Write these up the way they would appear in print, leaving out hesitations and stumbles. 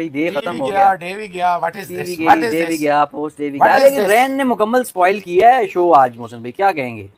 भाई, डे खत्म हो गया, गया, डे भी गया, व्हाट इज टी भी दिस, गई, व्हाट इज डे भी दिस, गया, पोस्ट डे भी व्हाट गया, इज लेकिन दिस। रैन ने मुकम्मल स्पॉइल किया है शो आज। मौसम भाई क्या कहेंगे?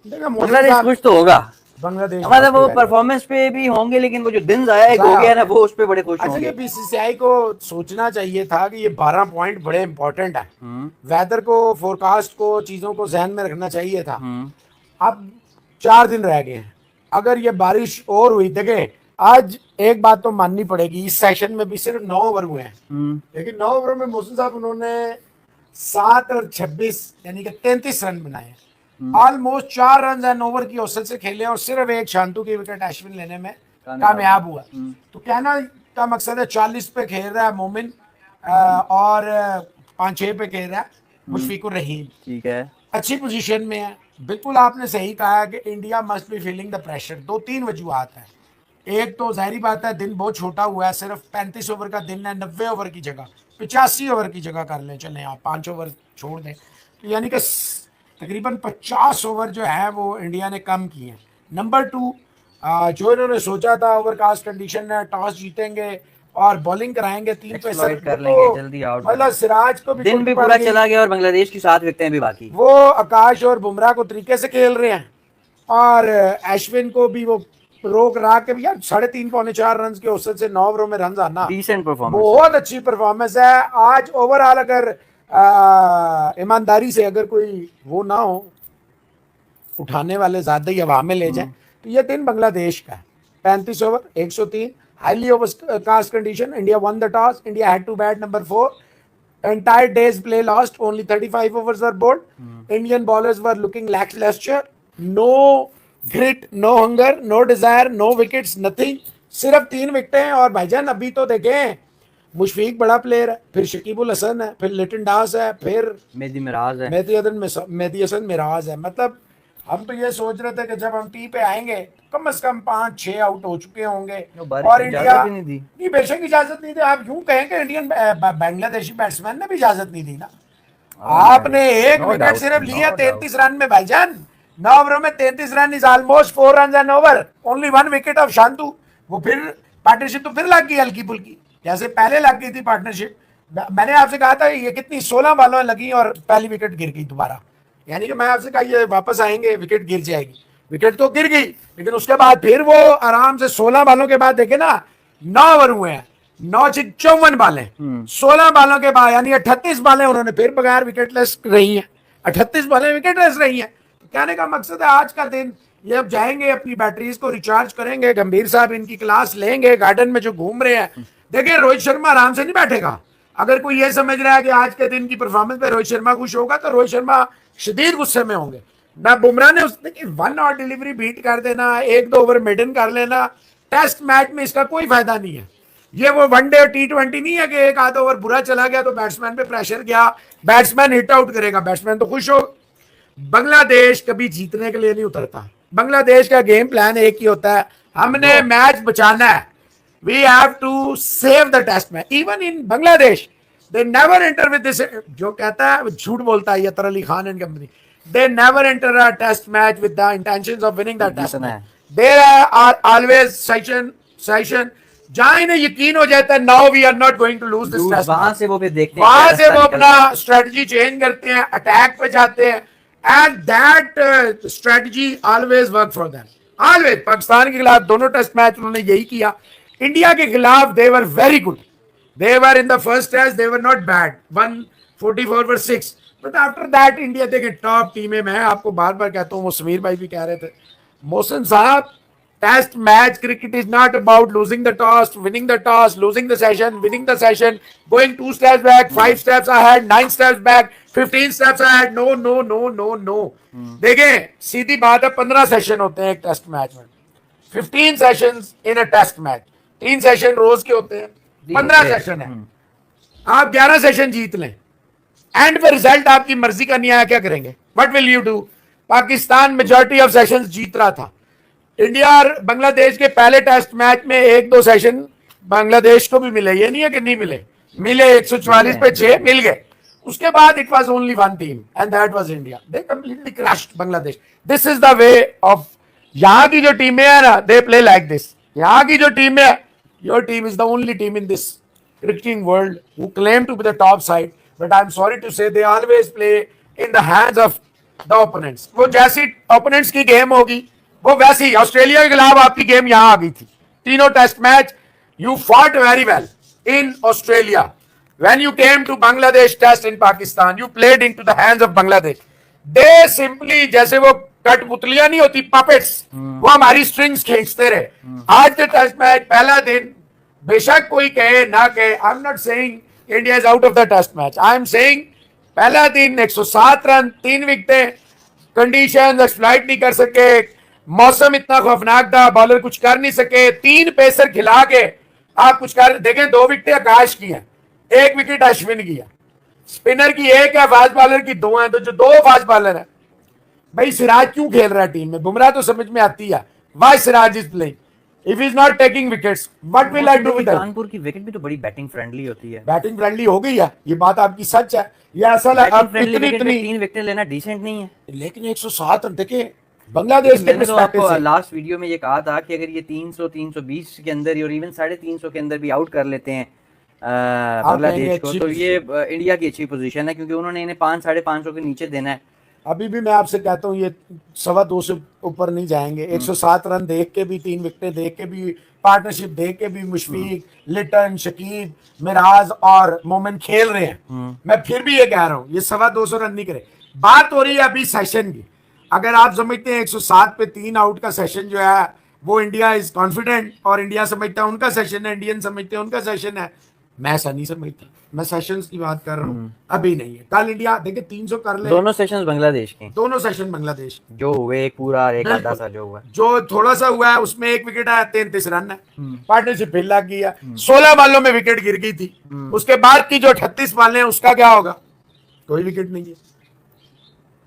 देखो मोहसिन बांग्लादेश साहब, खुश तो होगा, बांग्लादेश हमारा हैप्पी वो वेरी मच, परफॉर्मेंस पे भी होंगे, लेकिन वो जो दिन जाया एक हो जाया गया हो ना, गया। वो उस पे बड़े खुश अच्छा, ये होंगे। बीसीसीआई को सोचना चाहिए था कि ये 12 पॉइंट बड़े इंपॉर्टेंट है, हम्म। वेदर को, फोरकास्ट को, चीज़ों को जहन में रखना चाहिए था। हम्म। अब 4 दिन रह गए हैं, अगर ये बारिश और हुई, देखें आज एक बात तो माननी पड़ेगी, इस सेशन में भी सिर्फ 9 ओवर हुए हैं, लेकिन 9 ओवर में मोहसिन साहब उन्होंने 7 और 26 यानी कि 33 रन बनाए हैं। ऑलमोस्ट 4 रन एंड ओवर की औसत से खेले और सिर्फ एक शांतु की विकेट अश्विन लेने में कामयाब हुआ। तो कहना का मकसद है 40 पे खेल रहा है मोमिन, और 5-6 पे खेल रहा है मुशफिकुर रहीम। ठीक है। अच्छी पोजीशन में है। बिल्कुल आपने सही कहा है कि India must be feeling the pressure. 2-3 वजूहत है। एक तो जाहिर बात है दिन बहुत छोटा हुआ है, सिर्फ 35 ओवर का दिन है, 90 ओवर की जगह 85 ओवर की जगह कर लें, चलें आप 5 ओवर छोड़ दें, तो यानी कि तकरीबन 50 ओवर जो है वो इंडिया ने कम किए हैं। नंबर 2, जो इन्होंने सोचा था ओवरकास्ट कंडीशन है, टॉस जीतेंगे और बॉलिंग कराएंगे 3 पे एक्सप्लॉइट सर, कर लेंगे, जल्दी आउट मतलब सिराज को भी दिन भी पूरा चला गया और बांग्लादेश की 7 विकेटें भी बाकी। वो आकाश और बुमराह को तरीके से खेल रहे हैं और अश्विन को भी वो रोक रहा के भैया 3.5-4 रन के औसत से 9 ओवरों में रन आना डिसेंट परफॉर्मेंस, बहुत अच्छी परफॉर्मेंस है। आज ओवरऑल अगर ईमानदारी से अगर कोई वो ना हो, उठाने वाले ज्यादा ही हवा में ले जाए, तो ये दिन बांग्लादेश का है। 35 over 103, highly overcast condition, India won the toss, India had to bat number 4, entire day's play lost, only 35 overs were bowled. Indian bowlers were looking lackluster, no grit, no hunger, no desire, no wickets, nothing, सिर्फ 3 विकेटें हैं। और भाईजान अभी तो देखें, मुशफीक बड़ा player है, फिर शकीबुल हसन है, फिर लिटन दास है, फिर मेहदी मिराज है, मेहदी हसन मिराज है। मतलब हम तो ये सोच रहे थे कि जब हम टी पे आएंगे कम से कम 5-6 आउट हो चुके होंगे और इंडिया नहीं, बेशक इजाजत नहीं दी। आप यूं कहें कि इंडियन बांग्लादेशी बैट्समैन ने भी इजाजत नहीं दी ना। आपने एक विकेट सिर्फ लिया 33 रन में भाईजान, 9 ओवरों में 33 run is almost 4 run an over, only 1 wicket of Shanto. वो फिर पार्टनरशिप तो फिर लग गई हल्की फुल्की, जैसे पहले लग गई थी पार्टनरशिप। मैंने आपसे कहा था ये कितनी 16 बॉलों में लगी और पहली विकेट गिर गई दोबारा, यानी कि मैं आपसे कहा ये वापस आएंगे विकेट गिर जाएगी, विकेट तो गिर गई, लेकिन उसके बाद फिर वो आराम से 16 बालों के बाद देखे ना 9 ओवर हुए हैं, 9-54 बालें, 16 बालों के बाद यानी 38 बालें उन्होंने फिर बगैर विकेटलेस रही हैं, 38 बालें विकेटलेस रही हैं। तो कहने का मकसद है आज का दिन ये अब जाएंगे अपनी बैटरीज को रिचार्ज करेंगे, गंभीर साहब इनकी क्लास लेंगे, गार्डन में जो घूम रहे हैं। देखिए रोहित शर्मा आराम से नहीं बैठेगा। अगर कोई ये समझ रहा है कि आज के दिन की परफॉर्मेंस पे रोहित शर्मा खुश होगा तो रोहित शर्मा शदीद गुस्से में होंगे ना। बुमराह ने उसने 1 और डिलीवरी बीट कर देना, 1-2 ओवर मेडन कर लेना, टेस्ट मैच में इसका कोई फायदा नहीं है। ये वो वनडे और T20 नहीं है कि एक आधा ओवर बुरा चला गया तो बैट्समैन पे प्रेशर गया, बैट्समैन हिट आउट करेगा, बैट्समैन तो खुश हो। बांग्लादेश कभी जीतने के लिए नहीं उतरता। बांग्लादेश का गेम प्लान एक ही होता है, हमने मैच बचाना है। We have to save the test match. Even in Bangladesh they never enter with this, जो कहता है झूठ बोलता है Athar Ali Khan and company, they never enter a test match with the intentions of winning the test match. There are always session जहां इन्हें यकीन हो जाता है now we are not going to lose this test, वहां से वो फिर देखते हैं, वहां से वो अपना स्ट्रेटजी चेंज करते हैं, अटैक पे जाते हैं, and that strategy always work for them. Always Pakistan के खिलाफ दोनों टेस्ट मैच उन्होंने यही किया। इंडिया के खिलाफ they were very good, they were in the first test they were not bad, 144 for 6, but after that India देखे टॉप टीम है। मैं आपको बार बार कहता हूँ, वो समीर भाई भी कह रहे थे, मोहसिन साहब test match cricket is not about losing the toss, winning the toss, losing the session, winning the session, going 2 steps back, 5 steps ahead, 9 steps back, 15 steps ahead. No no no no no. देखें सीधी बात है, 15 session होते हैं एक test match में, 15 sessions in a test match, 3 session रोज के होते हैं, 15 सेशन है। आप 11 सेशन जीत लें, एंड पे रिजल्ट आपकी मर्जी का नहीं आया, क्या करेंगे? What will you do? Pakistan majority of sessions जीत रहा था। इंडिया और बांग्लादेश के पहले टेस्ट मैच में 1-2 सेशन बांग्लादेश को भी मिले, ये नहीं है कि नहीं मिले, मिले 144 पे 6 मिल गए। उसके बाद it was only 1 team and that was India. They completely crushed Bangladesh. This is the way of, यहाँ की जो टीमें है ना, दे प्ले लाइक दिस। यहाँ की जो टीम है, your team is the only team in this cricketing world who claim to be the top side, but I'm sorry to say they always play in the hands of the opponents. वो जैसी opponents की game होगी वो वैसी Australia के खिलाफ आपकी game यहां आ गई थी तीनों test match you fought very well in Australia. When you came to Bangladesh test in Pakistan, you played into the hands of Bangladesh. They simply जैसे वो कठपुतलियां नहीं होती puppets, वो हमारी strings खींचते रहे. आज के टेस्ट मैच पहला दिन बेशक कोई कहे ना कहे, I am not saying India is out of the test match, I am saying पहला दिन 107 रन 3 विकेटें, कंडीशन एक्सप्लॉइट नहीं कर सके, मौसम इतना खौफनाक था, बॉलर कुछ कर नहीं सके, 3 पेसर खिला के आप कुछ कर देखें, 2 विकेटें आकाश की हैं, 1 विकेट अश्विन की है, स्पिनर की 1 है, फास्ट बॉलर की 2 है, तो जो 2 फास्ट बॉलर है भाई सिराज क्यों खेल रहा है टीम में, बुमराह तो समझ में आती है, why Siraj is playing if is not taking wickets, what will I do with Kanpur की विकेट भी तो बड़ी बैटिंग फ्रेंडली होती है, बैटिंग फ्रेंडली हो गई है, ये बात आपकी सच है, ये असल है, अब इतनी 3 विकेट लेना डिसेंट नहीं है, लेकिन 107 रन देखिए बांग्लादेश के मैंने तो आपको लास्ट वीडियो में ये कहा था कि अगर ये 300 320 के अंदर ही और इवन 350 के अंदर भी आउट कर लेते हैं बांग्लादेश को, तो ये इंडिया की अच्छी पोजीशन है, क्योंकि उन्होंने इन्हें 5 550 के नीचे देना है। अभी भी मैं आपसे कहता हूँ ये 2.25 से ऊपर नहीं जाएंगे, 107 रन देख के भी, 3 विकेटें देख के भी, पार्टनरशिप देख के भी मुशफीक, लिटन, शकीब, मिराज और मोमिन खेल रहे हैं, मैं फिर भी ये कह रहा हूँ ये 225 रन नहीं करे। बात हो रही है अभी सेशन की, अगर आप समझते हैं 107 पे 3 आउट का सेशन जो है वो इंडिया इज कॉन्फिडेंट, और इंडिया समझता है उनका सेशन है, इंडियन समझते हैं उनका सेशन है, मैं ऐसा नहीं समझता, मैं सेशंस की बात कर रहा हूँ, अभी नहीं है। कल इंडिया देखिए 300 कर ले, दोनों सेशंस बांग्लादेश के, दोनों सेशन बांग्लादेश जो हुए, एक पूरा और एक आधा सा जो हुआ, जो थोड़ा सा हुआ है उसमें 1 विकेट आया, 33 रन है, पार्टनरशिप फिर लग गया, 16 बॉलों में विकेट गिर गई थी, उसके बाद की जो 38 बॉलें हैं उसका क्या होगा, कोई विकेट नहीं है।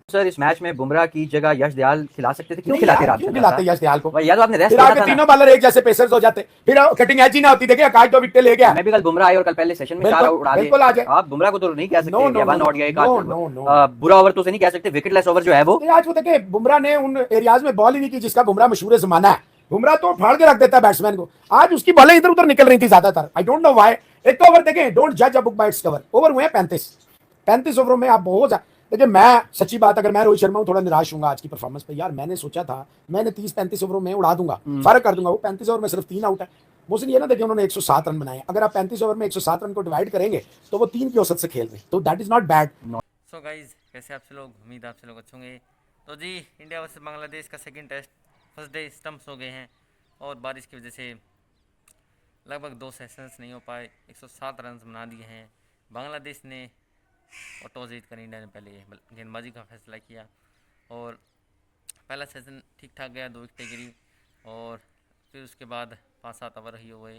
सर इस मैच में बुमराह की जगह यश दयाल खिला सकते थे, क्यों खिलाते क्यों खिलाते यश दयाल को, या तो आपने रेस्ट किया था, तीनों बॉलर एक जैसे पेसर्स हो जाते, फिर कटिंग एज ही ना होती, देखिए आकाश 2 विकेट ले गया, मैं भी कल बुमराह आए और कल पहले सेशन में 4 उड़ा दे, आप बुमराह को तो नहीं कह सकते कि वन आउट गया, बुरा ओवर तो नहीं कह सकते, विकेटलेस ओवर जो है वो आज वो देखिए बुमराह ने उन एरियाज में बॉल ही नहीं की जिसका बुमराह मशहूर जमाना है, बुमराह तो फाड़ के रख देता है बैट्समैन को, आज उसकी बॉलें इधर उधर निकल रही थी ज्यादातर, आई डोंट नो व्हाई। एक तो ओवर देखें, डोंट जज a book by its cover, over हुए 35 ओवरों में आप बहुत, देखिए मैं सच्ची बात, अगर मैं रोहित शर्मा हूं थोड़ा निराश हूंगा आज की परफॉर्मेंस पे, यार मैंने सोचा था मैंने 30-35 ओवरों में उड़ा दूंगा, फर्क कर दूंगा, वो 35 ओवर में सिर्फ 3 आउट है, मुझे ये ना देखिए उन्होंने 107 रन बनाए, अगर आप 35 ओवर में 107 रन को डिवाइड करेंगे तो वो 3 की औसत से खेल रहे, तो that is not bad. So guys कैसे आप लोग, उम्मीद आप लोग अच्छे होंगे। तो जी इंडिया वर्सेस बांग्लादेश का second test first day stumps हो गए हैं, और बारिश की वजह से लगभग 2 सेशंस नहीं हो पाए, 107 रन बना दिए हैं बांग्लादेश ने, और टॉस जीत कर इंडिया ने पहले गेंदबाजी का फैसला किया, और पहला सेशन ठीक ठाक गया, 2 विकेटें गिरी, और फिर उसके बाद 5-7 ओवर ही हुए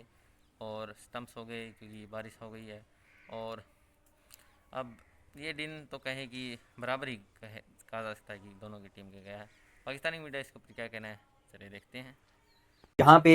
और स्टम्प्स हो गए क्योंकि बारिश हो गई है, और अब ये दिन तो कहे कि बराबर ही कहा जा सकता है कि दोनों की टीम के गया है। पाकिस्तानी मीडिया इसके ऊपर क्या कहना है, चलिए देखते हैं। यहाँ पे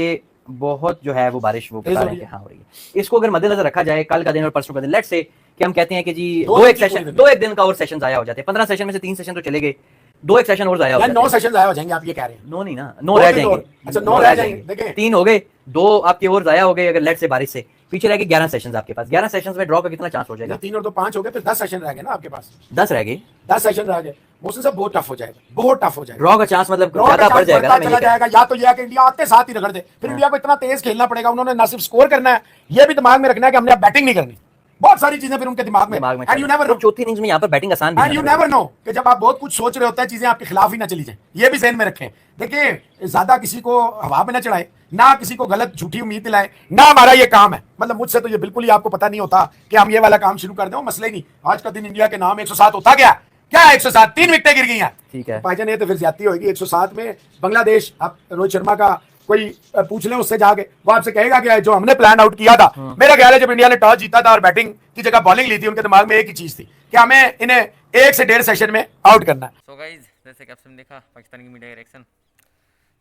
बहुत जो है वो बारिश वो बता रहे हैं कि हाँ हो रही है, इसको अगर मद्देनजर रखा जाए कल का दिन और परसों का दिन, लेट्स से कि हम कहते हैं कि जी 2 एक दिन का और सेशन आया हो जाते हैं, 15 सेशन में से 3 सेशन तो चले गए, 2 एक सेशन और जाया हो जाते हैं, 9 सेशन जाया हो जाएंगे, आप ये कह रहे हैं? नो नहीं ना, 9 रह जाएंगे, अच्छा 9 रह जाएंगे, देखिए 3 हो गए, 2 आपके और जाया हो गए, अगर लेट से बारिश से पीछे रह गए 11 सेशंस आपके पास, 11 सेशंस में ड्रॉ का कितना चांस हो जाएगा, 3 और 2 5 हो गए, फिर 10 सेशन रह गए ना आपके पास, 10 रह गए, 10 सेशन रह गए, मोहसिन साहब बहुत टफ हो जाएगा, बहुत टफ हो जाएगा, ड्रॉ का चांस मतलब ज्यादा बढ़ जाएगा, चला जाएगा, या तो यह कि इंडिया आते साथ ही रगड़ दे, फिर इंडिया को इतना तेज खेलना पड़ेगा, उन्होंने ना सिर्फ स्कोर करना है, ये भी दिमाग में रखना है कि हमने बैटिंग नहीं करनी, बहुत सारी चीजें फिर उनके दिमाग में, एंड यू नेवर नो, चौथी इनिंग्स में यहाँ पर बैटिंग आसान भी, एंड यू नेवर नो कि जब आप बहुत कुछ सोच रहे होते हैं चीजें आपके खिलाफ ही ना चली जाए, ये भी ज़हन में रखें। देखिए ज्यादा किसी को हवा में ना चढ़ाए, ना किसी को गलत झूठी उम्मीद दिलाए, ना हमारा ये काम है, मतलब मुझसे तो ये बिल्कुल ही आपको पता नहीं होता कि हम ये वाला काम शुरू कर दें, मसले ही नहीं, आज का दिन इंडिया के नाम 107 होता गया, क्या 107, 3 विकेटें गिर गई हैं, ठीक है भाईजान, ये तो फिर ज्यादती होगी, 107 में बांग्लादेश, आप रोहित शर्मा का कोई पूछ लें उससे जाके, वो आपसे कहेगा कि जो हमने प्लान आउट किया था, मेरा ख्याल है जब इंडिया ने टॉस जीता था और बैटिंग की जगह बॉलिंग ली थी, उनके दिमाग में एक ही चीज थी कि हमें इन्हें 1 से 1.5 सेशन में आउट करना है। सो गाइज जैसे कि आपने देखा पाकिस्तानी मीडिया का reaction,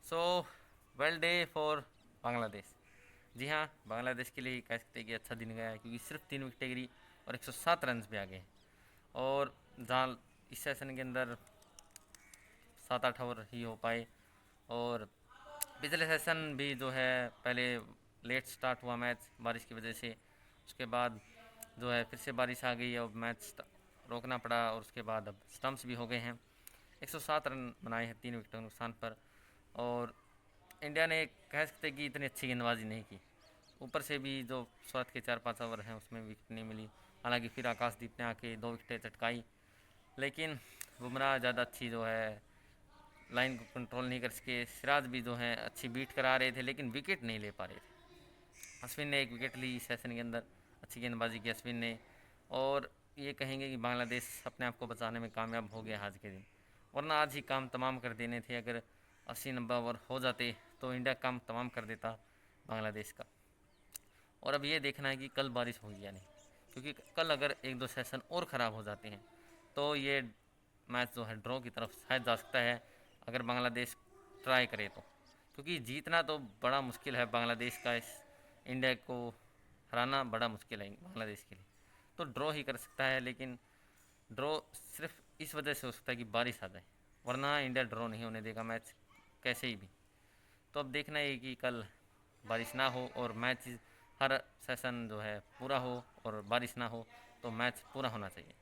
so well day for Bangladesh. जी हाँ, बांग्लादेश के लिए कह सकते हैं कि अच्छा दिन गया है, क्योंकि सिर्फ 3 विकेटें गिरी और 107 रन पे आ गए, और जहाँ इस सेशन के अंदर 7-8 ओवर ही हो पाए, और पिछले सेशन भी जो है पहले लेट स्टार्ट हुआ मैच बारिश की वजह से, उसके बाद जो है फिर से बारिश आ गई और मैच रोकना पड़ा, और उसके बाद अब स्टम्प्स भी हो गए हैं। 107 रन बनाए हैं 3 विकेटों के नुकसान पर, और इंडिया ने कह सकते कि इतनी अच्छी गेंदबाजी नहीं की। ऊपर से भी जो शुरुआत के 4-5 ओवर हैं उसमें विकेट नहीं मिली, हालांकि फिर आकाशदीप ने आके 2 विकेटें चटकाई, लेकिन बुमराह ज़्यादा अच्छी जो है लाइन को कंट्रोल नहीं कर सके। सिराज भी जो है अच्छी बीट करा रहे थे लेकिन विकेट नहीं ले पा रहे थे। अश्विन ने 1 विकेट ली सेशन के अंदर, अच्छी गेंदबाजी की अश्विन ने, और ये कहेंगे कि बांग्लादेश अपने आप को बचाने में कामयाब हो गया आज के दिन, वरना आज ही काम तमाम कर देने थे। अगर 80-90 ओवर हो जाते तो इंडिया काम तमाम कर देता बांग्लादेश का। और अब ये देखना है कि कल बारिश होगी या नहीं, क्योंकि कल अगर 1-2 सेशन और ख़राब हो जाते हैं तो ये मैच जो है ड्रॉ की तरफ शायद जा सकता है, अगर बांग्लादेश ट्राई करे तो। क्योंकि जीतना तो बड़ा मुश्किल है बांग्लादेश का, इस इंडिया को हराना बड़ा मुश्किल है बांग्लादेश के लिए। तो ड्रॉ ही कर सकता है, लेकिन ड्रॉ सिर्फ इस वजह से हो सकता है कि बारिश आ जाए, वरना इंडिया ड्रॉ नहीं होने देगा मैच कैसे ही भी। तो अब देखना है कि कल बारिश ना हो और मैच हर सेशन जो है पूरा हो, और बारिश ना हो तो मैच पूरा होना चाहिए।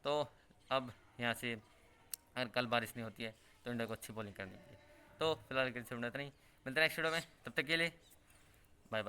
तो अब यहाँ से अगर कल बारिश नहीं होती है तो इंडिया को अच्छी बॉलिंग करनी चाहिए। तो फिलहाल के लिए इतना नहीं, मिलते हैं नेक्स्ट वीडियो में, तब तक के लिए बाय बाय।